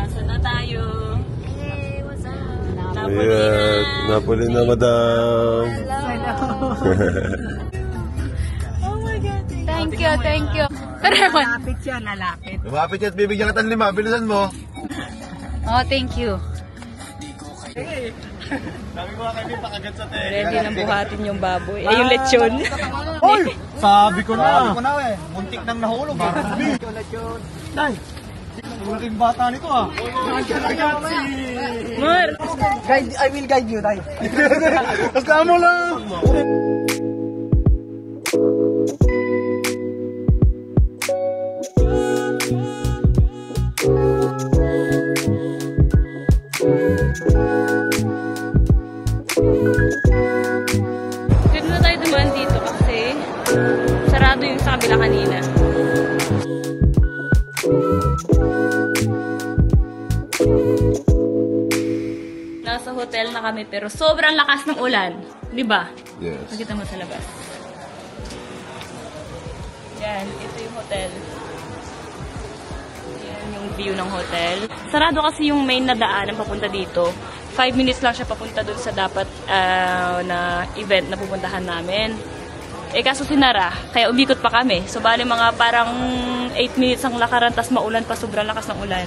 Nasa na tayo? Hey, what's up? Napoli Ayan, na. Napoli na, madam. Hello. Oh my God. Thank you, thank you. Pero Lalapit siya, lalapit. Lumapit yan at bibigyan ka ng 5. Bilisan mo. oh, thank you. Sabi ko nga kayo, pakagat sa te. Ready nang buhatin yung baboy. Eh, yung lechon. Oy! Sabi ko na. Muntik nang nahulog. Day! Malaking bata nito ah. Mar! I will guide you, Day. Kasama lang! Dito na tayo dumaan dito kasi sarado yung sa kabila kanina. Nasa hotel na kami pero sobrang lakas ng ulan. Di ba? Yes. Nakita mo sa labas. Yan, ito yung hotel. Yan yung view ng hotel. Sarado kasi yung main na daan ang papunta dito. 5 minutes lang siya papunta dun sa dapat na event na pupuntahan namin. Eh kaso sinara, kaya umikot pa kami. So bali mga parang 8 minutes ang lakaran, tas maulan pa, sobrang lakas ng ulan.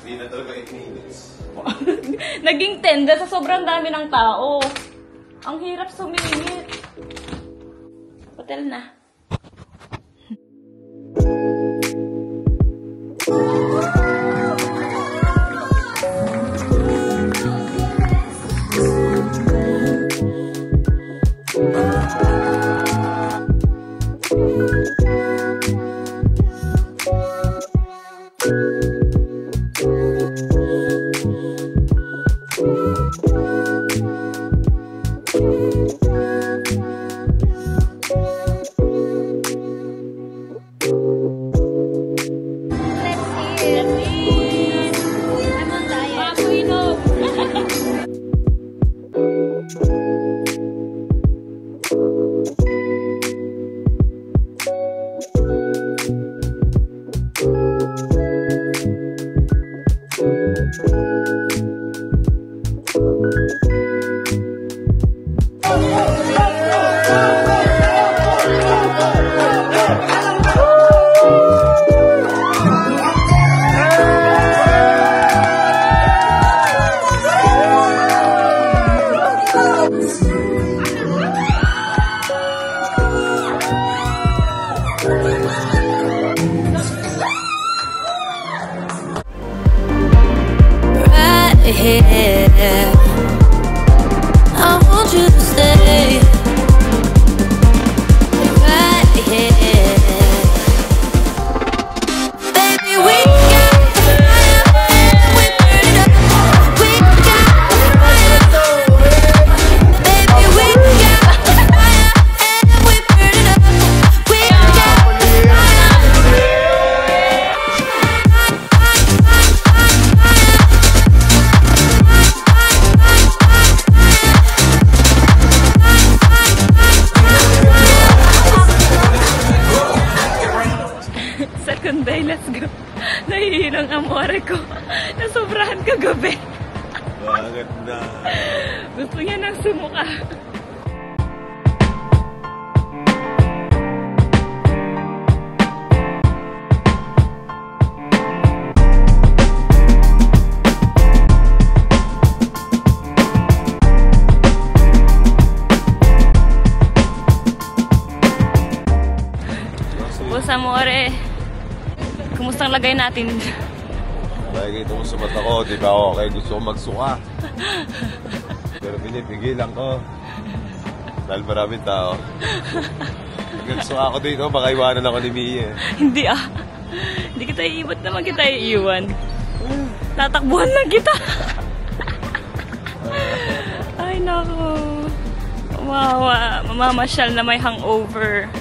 Hindi na talaga 8 minutes. Naging 10 dahil sa sobrang dami ng tao. Ang hirap sumingit. Hotel na. here. I want you to stay right here. Baby, we got fire and we burn it up. We got fire. Baby, we got fire and we burn it up. We got Second day, let's go. Nahihirang amore ko. Nasobrahan kagabi. Bakit na? Gusto niya ng sumuka. Boss Amore, kumusta ang lagay natin? Nakikita mo sa mata ko, di ba ako kaya gusto ko magsuka. Pero pinipigilan ko. Dahil maraming tao. Nagsuka ako dito, baka iwanan ako ni Mia. Hindi ah. Hindi kita iibat naman kita iiwan. Tatakbuhan lang kita. Ay nako. Wow, mamamasyal na may hangover.